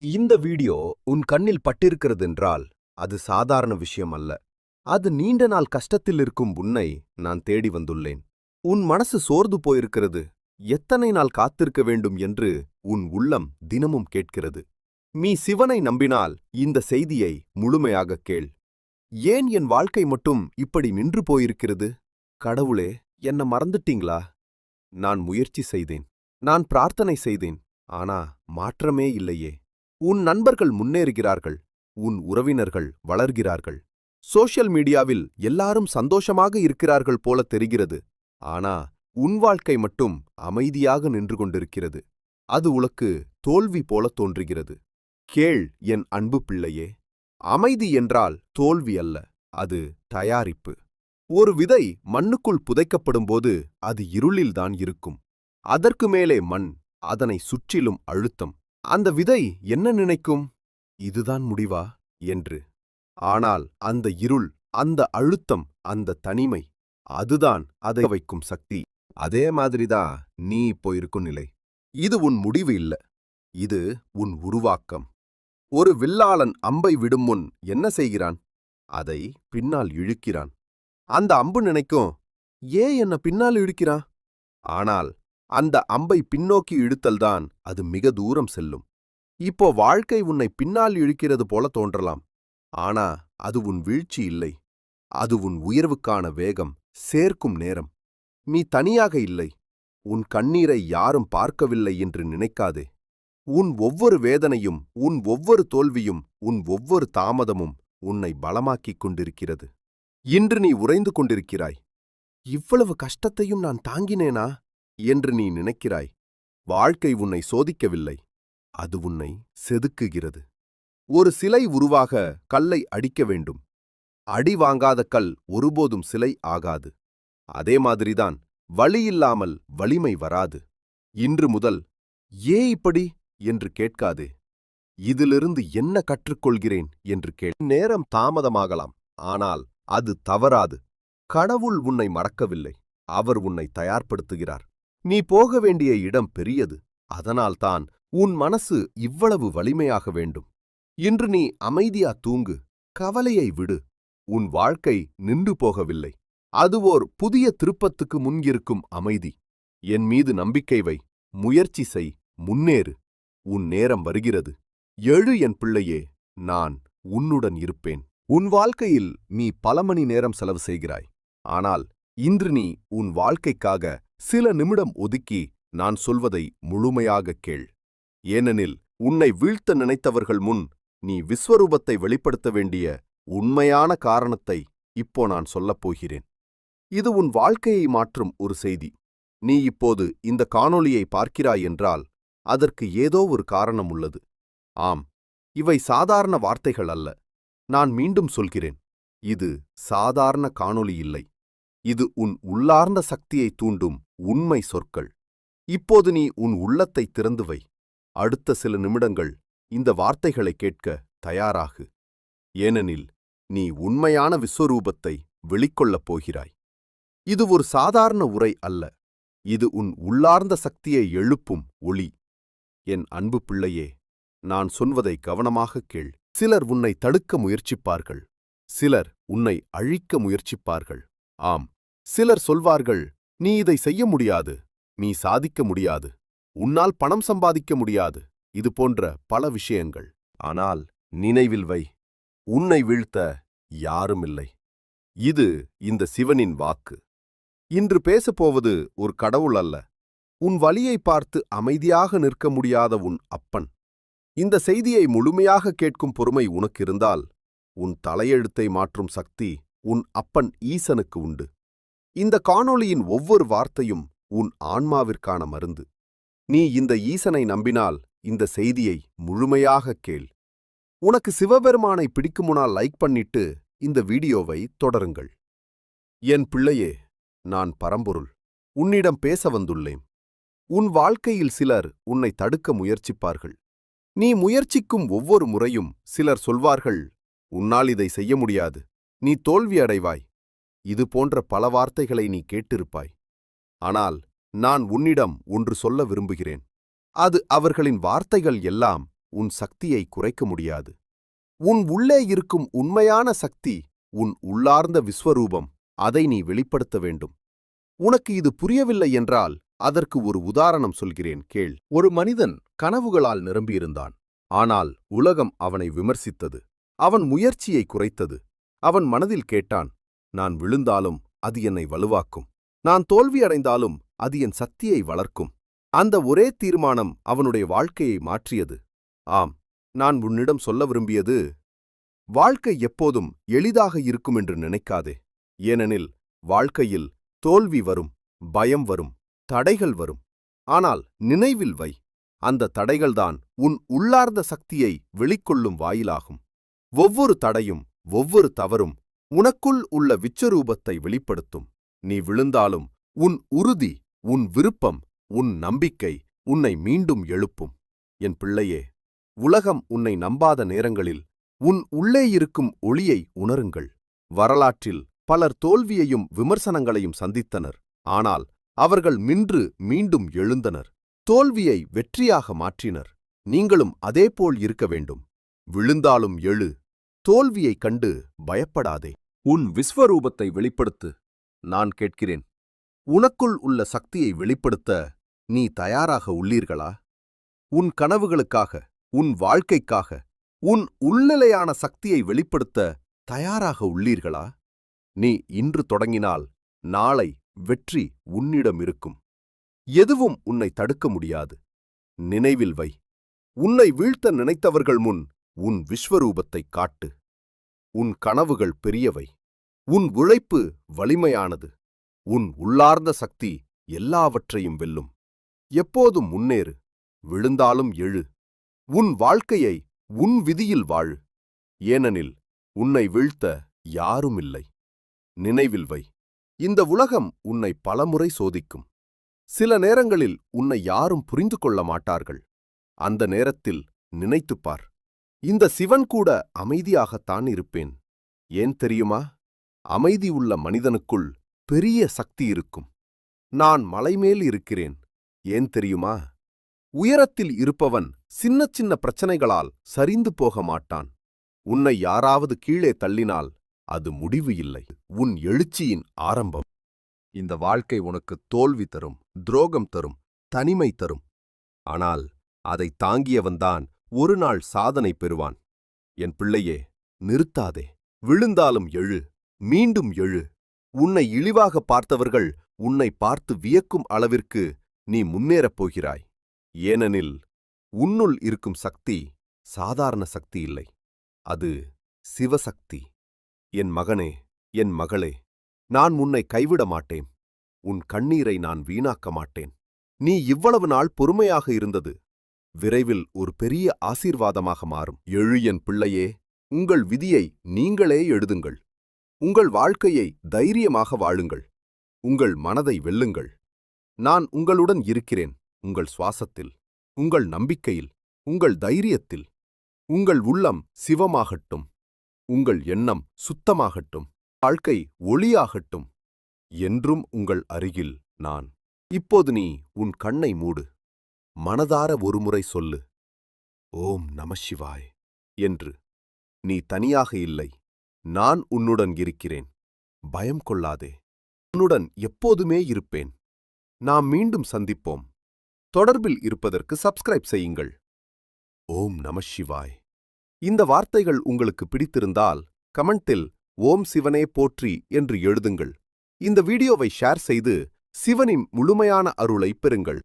இந்த வீடியோ உன் கண்ணில் பட்டிருக்கிறதென்றால் அது சாதாரண விஷயம் அல்ல. அது நீண்ட நாள் கஷ்டத்தில் இருக்கும் உன்னை நான் தேடி வந்துள்ளேன். உன் மனசு சோர்ந்து போயிருக்கிறது. எத்தனை நாள் காத்திருக்க வேண்டும் என்று உன் உள்ளம் தினமும் கேட்கிறது. நீ சிவனை நம்பினால் இந்த செய்தியை முழுமையாக கேள். ஏன் என் வாழ்க்கை மட்டும் இப்படி நின்று போயிருக்கிறது? கடவுளே, என்ன மறந்துட்டீங்களா? நான் முயற்சி செய்தேன். நான் பிரார்த்தனை செய்தேன். ஆனா மாற்றமே இல்லையே. உன் நண்பர்கள் முன்னேறுகிறார்கள். உன் உறவினர்கள் வளர்கிறார்கள். சோஷியல் மீடியாவில் எல்லாரும் சந்தோஷமாக இருக்கிறார்கள் போல தெரிகிறது. ஆனா உன் வாழ்க்கை மட்டும் அமைதியாக நின்று கொண்டிருக்கிறது. அது உனக்கு தோல்வி போல தோன்றுகிறது. கேள் என் அன்பு பிள்ளையே, அமைதி என்றால் தோல்வி அல்ல, அது தயாரிப்பு. ஒரு விதை மண்ணுக்குள் புதைக்கப்படும்போது அது இருளில்தான் இருக்கும். அதற்கு மேலே மண், அதனை சுற்றிலும் அழுத்தம். அந்த விதை என்ன நினைக்கும்? இதுதான் முடிவா என்று. ஆனால் அந்த இருள், அந்த அழுத்தம், அந்த தனிமை, அதுதான் அதை வைக்கும் சக்தி. அதே மாதிரிதான் நீ இப்போ இருக்கும் நிலை. இது உன் முடிவு இல்ல, இது உன் உருவாக்கம். ஒரு வில்லாளன் அம்பை விடும் முன் என்ன செய்கிறான்? அதை பின்னால் இழுக்கிறான். அந்த அம்பு நினைக்கும், ஏன் என்ன பின்னால் இழுக்கிறான்? ஆனால் அந்த அம்பை பின்னோக்கி இழுத்தல்தான் அது மிக தூரம் செல்லும். இப்போ வாழ்க்கை உன்னை பின்னால் இழுக்கிறது போல தோன்றலாம். ஆனா அது உன் வீழ்ச்சி இல்லை. அது உன் உயர்வுக்கான வேகம் சேர்க்கும் நேரம். நீ தனியாக இல்லை. உன் கண்ணீரை யாரும் பார்க்கவில்லை என்று நினைக்காதே. உன் ஒவ்வொரு வேதனையும், உன் ஒவ்வொரு தோல்வியும், உன் ஒவ்வொரு தாமதமும் உன்னை பலமாக்கிக் கொண்டிருக்கிறது. இன்று நீ உறைந்து கொண்டிருக்கிறாய். இவ்வளவு கஷ்டத்தையும் நான் தாங்கினேனா என்று நீ நினைக்கிறாய். வாழ்க்கை உன்னை சோதிக்கவில்லை, அது உன்னை செதுக்குகிறது. ஒரு சிலை உருவாக கல்லை அடிக்க வேண்டும். அடி வாங்காத கல் ஒருபோதும் சிலை ஆகாது. அதே மாதிரிதான் வலியில்லாமல் வலிமை வராது. இன்று முதல் ஏன் இப்படி என்று கேட்காதே. இதிலிருந்து என்ன கற்றுக்கொள்கிறேன் என்று கேள். நேரம் தாமதமாகலாம், ஆனால் அது தவறாது. கடவுள் உன்னை மறக்கவில்லை, அவர் உன்னை தயார்படுத்துகிறார். நீ போக வேண்டிய இடம் பெரியது. அதனால்தான் உன் மனசு இவ்வளவு வலிமையாக வேண்டும். இன்று நீ அமைதியா தூங்கு, கவலையை விடு. உன் வாழ்க்கை நின்று போகவில்லை, அது ஓர் புதிய திருப்பத்துக்கு முன்கிருக்கும் அமைதி. என் மீது நம்பிக்கை வை, முயற்சி செய், முன்னேறு. உன் நேரம் வருகிறது. எழு என் பிள்ளையே, நான் உன்னுடன் இருப்பேன். உன் வாழ்க்கையில் நீ பல மணி நேரம் செலவு செய்கிறாய். ஆனால் இன்று நீ உன் வாழ்க்கைக்காக சில நிமிடம் ஒதுக்கி நான் சொல்வதை முழுமையாகக் கேள். ஏனெனில் உன்னை வீழ்த்த நினைத்தவர்கள் முன் நீ விஸ்வரூபத்தை வெளிப்படுத்த வேண்டிய உண்மையான காரணத்தை இப்போ நான் சொல்லப் போகிறேன். இது உன் வாழ்க்கையை மாற்றும் ஒரு செய்தி. நீ இப்போது இந்த காணொளியை பார்க்கிறாய் என்றால் அதற்கு ஏதோ ஒரு காரணம் உள்ளது. ஆம், இவை சாதாரண வார்த்தைகள் அல்ல. நான் மீண்டும் சொல்கிறேன், இது சாதாரண காணொளி இல்லை. இது உன் உள்ளார்ந்த சக்தியை தூண்டும் உண்மை சொற்கள். இப்போது நீ உன் உள்ளத்தை திறந்து வை. அடுத்த சில நிமிடங்கள் இந்த வார்த்தைகளை கேட்க தயாராகு. ஏனெனில் நீ உண்மையான விஸ்வரூபத்தை வெளிக்கொள்ளப் போகிறாய். இது ஒரு சாதாரண உரை அல்ல. இது உன் உள்ளார்ந்த சக்தியை எழுப்பும் ஒளி. என் அன்பு பிள்ளையே, நான் சொல்வதை கவனமாகக் கேள். சிலர் உன்னை தடுக்க முயற்சிப்பார்கள். சிலர் உன்னை அழிக்க முயற்சிப்பார்கள். ஆம், சிலர் சொல்வார்கள், நீ இதை செய்ய முடியாது, நீ சாதிக்க முடியாது, உன்னால் பணம் சம்பாதிக்க முடியாது, இது போன்ற பல விஷயங்கள். ஆனால் நினைவில் வை, உன்னை வீழ்த்த யாரும் இல்லை. இது இந்த சிவனின் வாக்கு. இன்று பேசப்போவது ஒரு கடவுள் அல்ல, உன் வலியை பார்த்து அமைதியாக நிற்க முடியாத உன் அப்பன். இந்த செய்தியை முழுமையாக கேட்கும் பொறுமை உனக்கு இருந்தால் உன் தலையெழுத்தை மாற்றும் சக்தி உன் அப்பன் ஈசனுக்கு உண்டு. இந்த காணொளியின் ஒவ்வொரு வார்த்தையும் உன் ஆன்மாவிற்கான மருந்து. நீ இந்த ஈசனை நம்பினால் இந்த செய்தியை முழுமையாகக் கேள். உனக்கு சிவபெருமானை பிடிக்குமுனால் லைக் பண்ணிட்டு இந்த வீடியோவை தொடருங்கள். என் பிள்ளையே, நான் பரம்பொருள் உன்னிடம் பேச வந்துள்ளேன். உன் வாழ்க்கையில் சிலர் உன்னை தடுக்க முயற்சிப்பார்கள். நீ முயற்சிக்கும் ஒவ்வொரு முறையும் சிலர் சொல்வார்கள், உன்னால் இதை செய்ய முடியாது, நீ தோல்வி அடைவாய். இது போன்ற பல வார்த்தைகளை நீ கேட்டிருப்பாய். ஆனால் நான் உன்னிடம் ஒன்று சொல்ல விரும்புகிறேன். அது அவர்களின் வார்த்தைகள் எல்லாம் உன் சக்தியை குறைக்க முடியாது. உன் உள்ளே இருக்கும் உண்மையான சக்தி, உன் உள்ளார்ந்த விஸ்வரூபம், அதை நீ வெளிப்படுத்த வேண்டும். உனக்கு இது புரியவில்லை என்றால் அதற்கு ஒரு உதாரணம் சொல்கிறேன் கேள். ஒரு மனிதன் கனவுகளால் நிரம்பியிருந்தான். ஆனால் உலகம் அவனை விமர்சித்தது. அவன் முயற்சியை குறைத்தது. அவன் மனதில் கேட்டான், நான் விழுந்தாலும் அது என்னை வலுவாக்கும். நான் தோல்வியடைந்தாலும் அது என் சக்தியை வளர்க்கும். அந்த ஒரே தீர்மானம் அவனுடைய வாழ்க்கையை மாற்றியது. ஆம், நான் உன்னிடம் சொல்ல விரும்பியது, வாழ்க்கை எப்போதும் எளிதாக இருக்கும் என்று நினைக்காதே. ஏனெனில் வாழ்க்கையில் தோல்வி வரும், பயம் வரும், தடைகள் வரும். ஆனால் நினைவில் வை, அந்த தடைகள்தான் உன் உள்ளார்ந்த சக்தியை வெளிக்கொள்ளும் வாயிலாகும். ஒவ்வொரு தடையும், ஒவ்வொரு தவறும் உனக்குள் உள்ள விச்சரூபத்தை வெளிப்படுத்தும். நீ விழுந்தாலும் உன் உறுதி, உன் விருப்பம், உன் நம்பிக்கை உன்னை மீண்டும் எழுப்பும். என் பிள்ளையே, உலகம் உன்னை நம்பாத நேரங்களில் உன் உள்ளே இருக்கும் ஒளியை உணருங்கள். வரலாற்றில் பலர் தோல்வியையும் விமர்சனங்களையும் சந்தித்தனர். ஆனால் அவர்கள் மீண்டும் எழுந்தனர். தோல்வியை வெற்றியாக மாற்றினர். நீங்களும் அதேபோல் இருக்க வேண்டும். விழுந்தாலும் எழு. தோல்வியைக் கண்டு பயப்படாதே. உன் விஸ்வரூபத்தை வெளிப்படுத்து. நான் கேட்கிறேன், உனக்குள் உள்ள சக்தியை வெளிப்படுத்த நீ தயாராக உள்ளீர்களா? உன் கனவுகளுக்காக, உன் வாழ்க்கைக்காக, உன் உள்நிலையான சக்தியை வெளிப்படுத்த தயாராக உள்ளீர்களா? நீ இன்று தொடங்கினால் நாளை வெற்றி உன்னிடம் இருக்கும். எதுவும் உன்னை தடுக்க முடியாது. நினைவில் வை, உன்னை வீழ்த்த நினைத்தவர்கள் முன் உன் விஸ்வரூபத்தைக் காட்டு. உன் கனவுகள் பெரியவை. உன் உழைப்பு வலிமையானது. உன் உள்ளார்ந்த சக்தி எல்லாவற்றையும் வெல்லும். எப்போதும் முன்னேறு. விழுந்தாலும் எழு. உன் வாழ்க்கையை உன் விதியில் வாழு. ஏனெனில் உன்னை வீழ்த்த யாருமில்லை. நினைவில் வை, இந்த உலகம் உன்னை பலமுறை சோதிக்கும். சில நேரங்களில் உன்னை யாரும் புரிந்து கொள்ள மாட்டார்கள். அந்த நேரத்தில் நினைத்துப்பார், இந்த சிவன் கூட அமைதியாகத்தான் இருப்பேன். ஏன் தெரியுமா? அமைதி உள்ள மனிதனுக்குள் பெரிய சக்தி இருக்கும். நான் மலைமேல் இருக்கிறேன். ஏன் தெரியுமா? உயரத்தில் இருப்பவன் சின்ன சின்ன பிரச்சனைகளால் சரிந்து போக மாட்டான். உன்னை யாராவது கீழே தள்ளினால் அது முடிவு இல்லை, உன் எழுச்சியின் ஆரம்பம். இந்த வாழ்க்கை உனக்கு தோல்வி தரும், துரோகம் தரும், தனிமை தரும். ஆனால் அதை தாங்கியவன்தான் ஒரு நாள் சாதனை பெறுவான். என் பிள்ளையே, நிறுத்தாதே. விழுந்தாலும் எழு, மீண்டும் எழு. உன்னை இழிவாக பார்த்தவர்கள் உன்னை பார்த்து வியக்கும் அளவிற்கு நீ முன்னேறப் போகிறாய். ஏனெனில் உன்னுள் இருக்கும் சக்தி சாதாரண சக்தி இல்லை, அது சிவசக்தி. என் மகனே, என் மகளே, நான் உன்னை கைவிட மாட்டேன். உன் கண்ணீரை நான் வீணாக்க மாட்டேன். நீ இவ்வளவு நாள் பொறுமையாக இருந்தது விரைவில் ஒரு பெரிய ஆசீர்வாதமாக மாறும். எழு என் பிள்ளையே, உங்கள் விதியை நீங்களே எழுதுங்கள். உங்கள் வாழ்க்கையை தைரியமாக வாழுங்கள். உங்கள் மனதை வெல்லுங்கள். நான் உங்களுடன் இருக்கிறேன். உங்கள் சுவாசத்தில், உங்கள் நம்பிக்கையில், உங்கள் தைரியத்தில். உங்கள் உள்ளம் சிவமாகட்டும். உங்கள் எண்ணம் சுத்தமாகட்டும். வாழ்க்கை ஒளியாகட்டும். என்றும் உங்கள் அருகில் நான். இப்போது நீ உன் கண்ணை மூடு. மனதார ஒருமுறை சொல்லு, ஓம் நமசிவாய் என்று. நீ தனியாக இல்லை. நான் உன்னுடன் இருக்கிறேன். பயம் கொள்ளாதே. உன்னுடன் எப்போதுமே இருப்பேன். நாம் மீண்டும் சந்திப்போம். தொடர்பில் இருப்பதற்கு சப்ஸ்கிரைப் செய்யுங்கள். ஓம் நமசிவாய். இந்த வார்த்தைகள் உங்களுக்கு பிடித்திருந்தால் கமெண்டில் ஓம் சிவனே போற்றி என்று எழுதுங்கள். இந்த வீடியோவை ஷேர் செய்து சிவனின் முழுமையான அருளை பெறுங்கள்.